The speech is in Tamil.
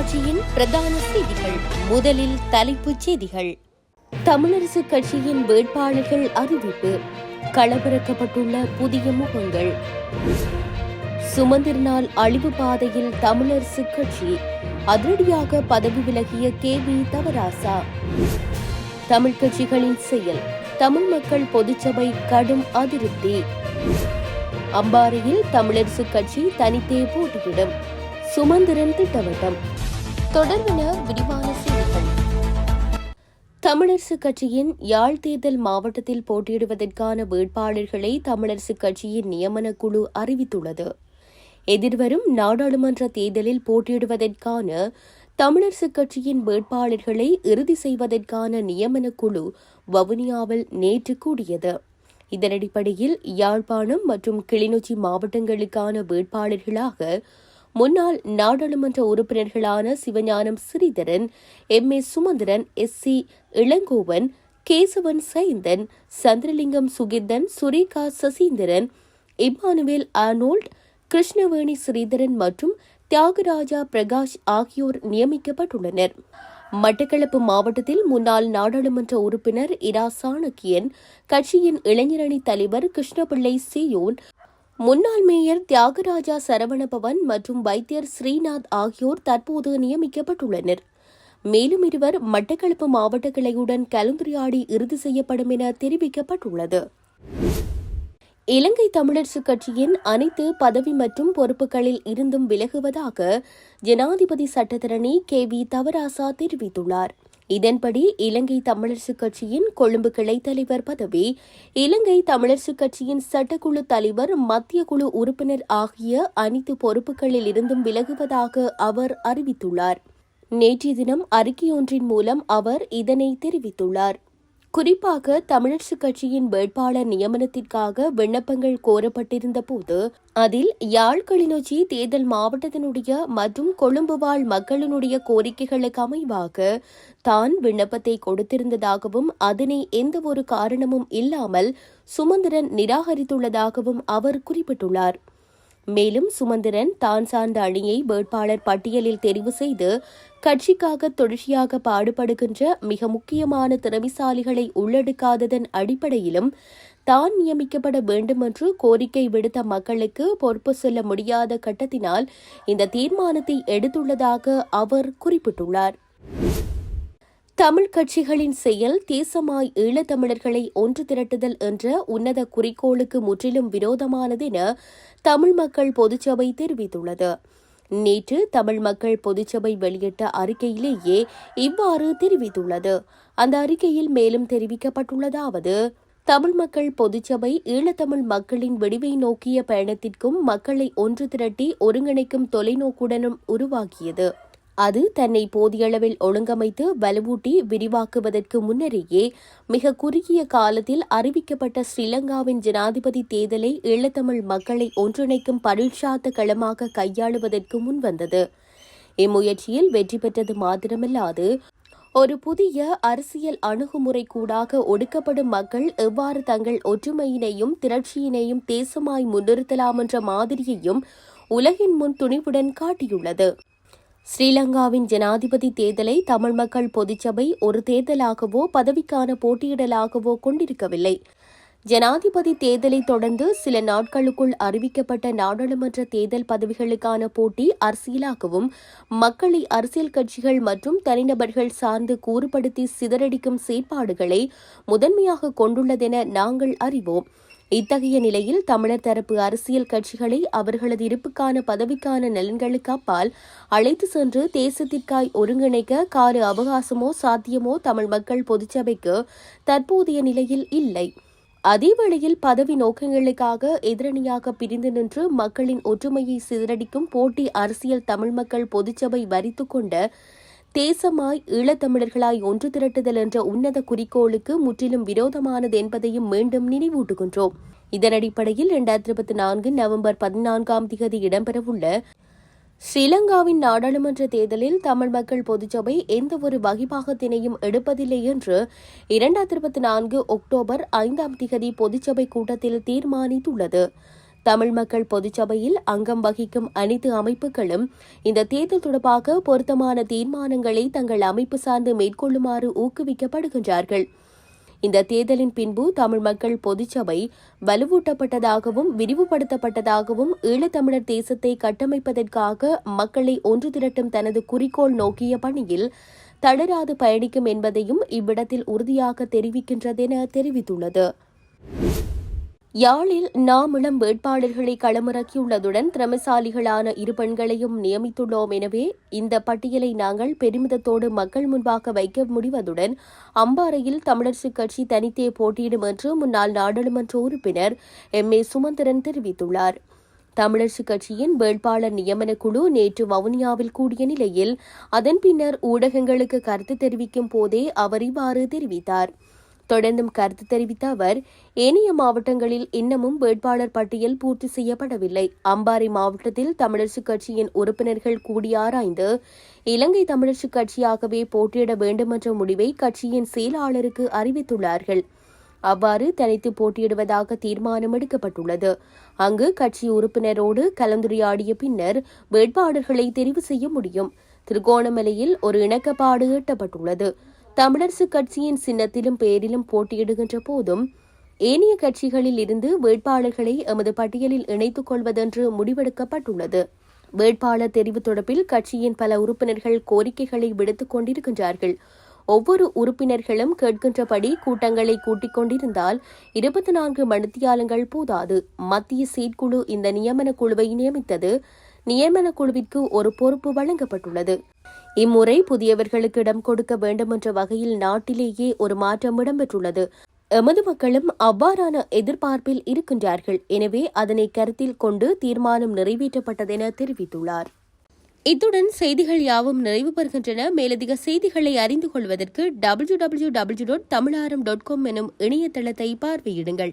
தொலைக்காட்சியின் பிரதான செய்திகள். முதலில் தலைப்புச் செய்திகள். தமிழரசு கட்சியின் வேட்பாளர்கள் அறிவிப்பு. களமிறக்கப்பட்டுள்ள புதிய முகங்கள். சுமந்திரனால் அழிவு பாதையில் தமிழரசு கட்சி. அதிரடியாக பதவி விலகிய KV தவராசா. தமிழ் கட்சிகளின் செயல். தமிழ் மக்கள் பொதுச்சபை கடும் அதிருப்தி. அம்பாறையில் தமிழரசு கட்சி தனித்தே போட்டியிடும். சுமந்திரன் திட்டவட்டம். தொடர்பான விரிவான செய்திகள். தமிழரசு கட்சியின் யாழ் தேர்தல் மாவட்டத்தில் போட்டியிடுவதற்கான வேட்பாளர்களை தமிழரசு கட்சியின் நியமன குழு அறிவித்துள்ளது. எதிர்வரும் நாடாளுமன்ற தேர்தலில் போட்டியிடுவதற்கான தமிழரசு கட்சியின் வேட்பாளர்களை இறுதி செய்வதற்கான நியமன குழு வவுனியாவில் நேற்று கூடியது. இதனடிப்படையில் யாழ்ப்பாணம் மற்றும் கிளிநொச்சி மாவட்டங்களுக்கான வேட்பாளர்களாக முன்னாள் நாடாளுமன்ற உறுப்பினர்களான சிவஞானம் ஸ்ரீதரன், MA சுமந்திரன், SC இளங்கோவன், கேசவன் சைந்தன், சந்திரலிங்கம் சுகிர்தன், சுரேகா சசீந்திரன், இம்மானுவேல் ஆர்னோல்ட், கிருஷ்ணவேணி ஸ்ரீதரன் மற்றும் தியாகராஜா பிரகாஷ் ஆகியோர் நியமிக்கப்பட்டுள்ளனர். மட்டக்களப்பு மாவட்டத்தில் முன்னாள் நாடாளுமன்ற உறுப்பினர் இரா சாணக்கியன், கட்சியின் இளைஞரணி தலைவர் கிருஷ்ணபிள்ளை சியோன், முன்னாள் மேயர் தியாகராஜா சரவணபவன் மற்றும் வைத்தியர் ஸ்ரீநாத் ஆகியோர் தற்போது நியமிக்கப்பட்டுள்ளனர். மேலும் இருவர் மட்டக்களப்பு மாவட்ட கிளையுடன் கலந்துரையாடி இறுதி செய்யப்படும் என தெரிவிக்கப்பட்டுள்ளது. இலங்கை தமிழரசு கட்சியின் அனைத்து பதவி மற்றும் பொறுப்புகளில் இருந்தும் விலகுவதாக ஜனாதிபதி சட்டத்தரணி KV தவராசா தெரிவித்துள்ளார். இதன்படி இலங்கை தமிழரசு கட்சியின் கொழும்பு கிளை தலைவர் பதவி, இலங்கை தமிழரசு கட்சியின் சட்டக்குழு தலைவர், மத்திய குழு உறுப்பினர் ஆகிய அனைத்து பொறுப்புகளில் இருந்தும் விலகுவதாக அவர் அறிவித்துள்ளார். நேற்றைய தினம் அறிக்கையொன்றின் மூலம் அவர் இதனை தெரிவித்துள்ளார். குறிப்பாக தமிழரசு கட்சியின் வேட்பாளர் நியமனத்திற்காக விண்ணப்பங்கள் கோரப்பட்டிருந்த போது அதில் யாழ் கிளிநொச்சி தேர்தல் மாவட்டத்தினுடைய மற்றும் கொழும்பு வாழ் மக்களினுடைய கோரிக்கைகளுக்கு அமைவாக தான் விண்ணப்பத்தை கொடுத்திருந்ததாகவும் அதனை எந்தவொரு காரணமும் இல்லாமல் சுமந்திரன் நிராகரித்துள்ளதாகவும் அவர் குறிப்பிட்டுள்ளார். மேலும் சுமந்திரன் தான் சார்ந்த அணியை வேட்பாளர் பட்டியலில் தெரிவு செய்து கட்சிக்காக தொடர்ச்சியாக பாடுபடுகின்ற மிக முக்கியமான திறமைசாலிகளை உள்ளடக்காததன் அடிப்படையிலும் தான் நியமிக்கப்பட வேண்டும் என்று கோரிக்கை விடுத்த மக்களுக்கு பொறுப்பு சொல்ல முடியாத கட்டத்தினால் இந்த தீர்மானத்தை எடுத்துள்ளதாக அவர் குறிப்பிட்டுள்ளார். தமிழ் கட்சிகளின் செயல் தேசமாய் ஈழத்தமிழர்களை ஒன்று திரட்டுதல் என்ற உன்னத குறிக்கோளுக்கு முற்றிலும் விரோதமானது என தமிழ் மக்கள் பொதுச்சபை தெரிவித்துள்ளது. நேற்று தமிழ் மக்கள் பொதுச்சபை வெளியிட்ட அறிக்கையிலேயே இவ்வாறு தெரிவித்துள்ளது. அந்த அறிக்கையில் மேலும் தெரிவிக்கப்பட்டுள்ளதாவது: தமிழ் மக்கள் பொதுச்சபை ஈழத்தமிழ் மக்களின் விடிவை நோக்கிய பயணத்திற்கும் மக்களை ஒன்று திரட்டி ஒருங்கிணைக்கும் தொலைநோக்குடனும் உருவாக்கியது. அது தன்னை போதியளவில் ஒழுங்கமைத்து வலுவூட்டி விரிவாக்குவதற்கு முன்னரேயே மிக குறுகிய காலத்தில் அறிவிக்கப்பட்ட ஸ்ரீலங்காவின் ஜனாதிபதி தேர்தலை ஈழத்தமிழ் மக்களை ஒன்றிணைக்கும் பரீட்சார்த்த களமாக கையாளுவதற்கு முன்வந்தது. இம்முயற்சியில் வெற்றி பெற்றது மாத்திரமல்லாது ஒரு புதிய அரசியல் அணுகுமுறை கூடாக ஒடுக்கப்படும் மக்கள் எவ்வாறு தங்கள் ஒற்றுமையினையும் திரட்சியினையும் தேசமாய் முன்னிறுத்தலாம் என்ற மாதிரியையும் உலகின் முன் துணிவுடன் காட்டியுள்ளது. ஸ்ரீலங்காவின் ஜனாதிபதி தேர்தலை தமிழ் மக்கள் பொதுச்சபை ஒரு தேர்தலாகவோ பதவிக்கான போட்டியிடலாகவோ கொண்டிருக்கவில்லை. ஜனாதிபதி தேர்தலை தொடர்ந்து சில நாட்களுக்குள் அறிவிக்கப்பட்ட நாடாளுமன்ற தேர்தல் பதவிகளுக்கான போட்டி அரசியலாகவும் மக்களை அரசியல் கட்சிகள் மற்றும் தனிநபர்கள் சார்ந்து கூறுபடுத்தி சிதறடிக்கும் செயற்பாடுகளை முதன்மையாக கொண்டுள்ளதென நாங்கள் அறிவோம். இத்தகைய நிலையில் தமிழர் தரப்பு அரசியல் கட்சிகளை அவர்களது இருப்புக்கான பதவிக்கான நலன்களுக்கு அப்பால் அழைத்து சென்று தேசத்திற்காய் ஒருங்கிணைக்க கால அவகாசமோ சாத்தியமோ தமிழ் மக்கள் பொதுச்சபைக்கு தற்போதைய நிலையில் இல்லை. அதேவேளையில் பதவி நோக்கங்களுக்காக எதிரணியாக பிரிந்து நின்று மக்களின் ஒற்றுமையை சிதறடிக்கும் போட்டி அரசியல் தமிழ் மக்கள் பொதுச்சபை வரித்துக் கொண்ட தேசமாய் ஈழத்தமிழர்களாய் ஒன்று திரட்டுதல் என்ற உன்னத குறிக்கோளுக்கு முற்றிலும் விரோதமானது என்பதையும் மீண்டும் நினைவூட்டுகின்றோம். இதன் அடிப்படையில் 2024 நவம்பர் 14 இடம்பெறவுள்ள ஸ்ரீலங்காவின் நாடாளுமன்ற தேர்தலில் தமிழ் மக்கள் பொதுச்சபை எந்தவொரு வகிபாகத்தினையும் எடுப்பதில்லை என்று 2024 அக்டோபர் 5 பொதுச்சபை கூட்டத்தில் தீர்மானித்துள்ளது. தமிழ் மக்கள் பொதுச்சபையில் அங்கம் வகிக்கும் அனைத்து அமைப்புகளும் இந்த தேர்தல் தொடர்பாக பொருத்தமான தீர்மானங்களை தங்கள் அமைப்பு சார்ந்து மேற்கொள்ளுமாறு ஊக்குவிக்கப்படுகின்றார்கள். இந்த தேர்தலின் பின்பு தமிழ் மக்கள் பொதுச்சபை வலுவூட்டப்பட்டதாகவும் விரிவுபடுத்தப்பட்டதாகவும் ஈழத்தமிழர் தேசத்தை கட்டமைப்பதற்காக மக்களை ஒன்று திரட்டும் தனது குறிக்கோள் நோக்கிய பணியில் தளராது பயணிக்கும் என்பதையும் இவ்விடத்தில் உறுதியாக தெரிவிக்கின்றதென தெரிவித்துள்ளது. யாழில் நாமிளம் வேட்பாளர்களை களமிறக்கியுள்ளதுடன் திறமைசாலிகளான 2 பெண்களையும் நியமித்துள்ளோம். எனவே இந்த பட்டியலை நாங்கள் பெருமிதத்தோடு மக்கள் முன்பாக வைக்க முடிவதுடன் அம்பாறையில் தமிழரசுக் கட்சி தனித்தே போட்டியிடும் என்று முன்னாள் நாடாளுமன்ற உறுப்பினர் M.A. சுமந்திரன் தெரிவித்துள்ளார். தமிழரசுக் கட்சியின் வேட்பாளர் நியமன குழு நேற்று வவுனியாவில் கூடிய நிலையில் அதன் பின்னர் ஊடகங்களுக்கு கருத்து தெரிவிக்கும் போதே அவர் இவ்வாறு தெரிவித்தார். தொடர்ந்தும் கருத்து தெரிவித்த அவர், ஏனைய மாவட்டங்களில் இன்னமும் வேட்பாளர் பட்டியல் பூர்த்தி செய்யப்படவில்லை. அம்பாறை மாவட்டத்தில் தமிழரசுக் கட்சியின் உறுப்பினர்கள் கூடி ஆராய்ந்து இலங்கை தமிழரசுக் கட்சியாகவே போட்டியிட வேண்டுமென்ற முடிவை கட்சியின் செயலாளருக்கு அறிவித்துள்ளார்கள். அவ்வாறு தனித்து போட்டியிடுவதாக தீர்மானம் எடுக்கப்பட்டுள்ளது. அங்கு கட்சி உறுப்பினரோடு கலந்துரையாடிய பின்னர் வேட்பாளர்களை தெரிவு செய்ய முடியும். திருகோணமலையில் ஒரு இணக்கப்பாடு எட்டப்பட்டுள்ளது. தமிழரசுக் கட்சியின் சின்னத்திலும் பெயரிலும் போட்டியிடுகின்ற போதும் ஏனைய கட்சிகளில் இருந்து வேட்பாளர்களை எமது பட்டியலில் இணைத்துக் கொள்வதென்று முடிவெடுக்கப்பட்டுள்ளது. வேட்பாளர் தெரிவு தொடர்பில் கட்சியின் பல உறுப்பினர்கள் கோரிக்கைகளை விடுத்துக் கொண்டிருக்கின்றார்கள். ஒவ்வொரு உறுப்பினர்களும் கேட்கின்றபடி கூட்டங்களை கூட்டிக் கொண்டிருந்தால் 24 மணித்தியாலங்கள் போதாது. மத்திய செயற்குழு இந்த நியமன குழுவை நியமித்தது. நியமன குழுவிற்கு ஒரு பொறுப்பு வழங்கப்பட்டுள்ளது. இம்முறை புதியவர்களுக்கு இடம் கொடுக்க வேண்டும் என்ற வகையில் நாட்டிலேயே ஒரு மாற்றம் இடம்பெற்றுள்ளது. எமது மக்களும் அவ்வாறான எதிர்பார்ப்பில் இருக்கின்றார்கள். எனவே அதனை கருத்தில் கொண்டு தீர்மானம் நிறைவேற்றப்பட்டதென தெரிவித்துள்ளார். இத்துடன் செய்திகள் யாவும் நிறைவு பெறுகின்றன. மேலதிக செய்திகளை அறிந்து கொள்வதற்கு www.tamilaram.com எனும் இணையதளத்தை பார்வையிடுங்கள்.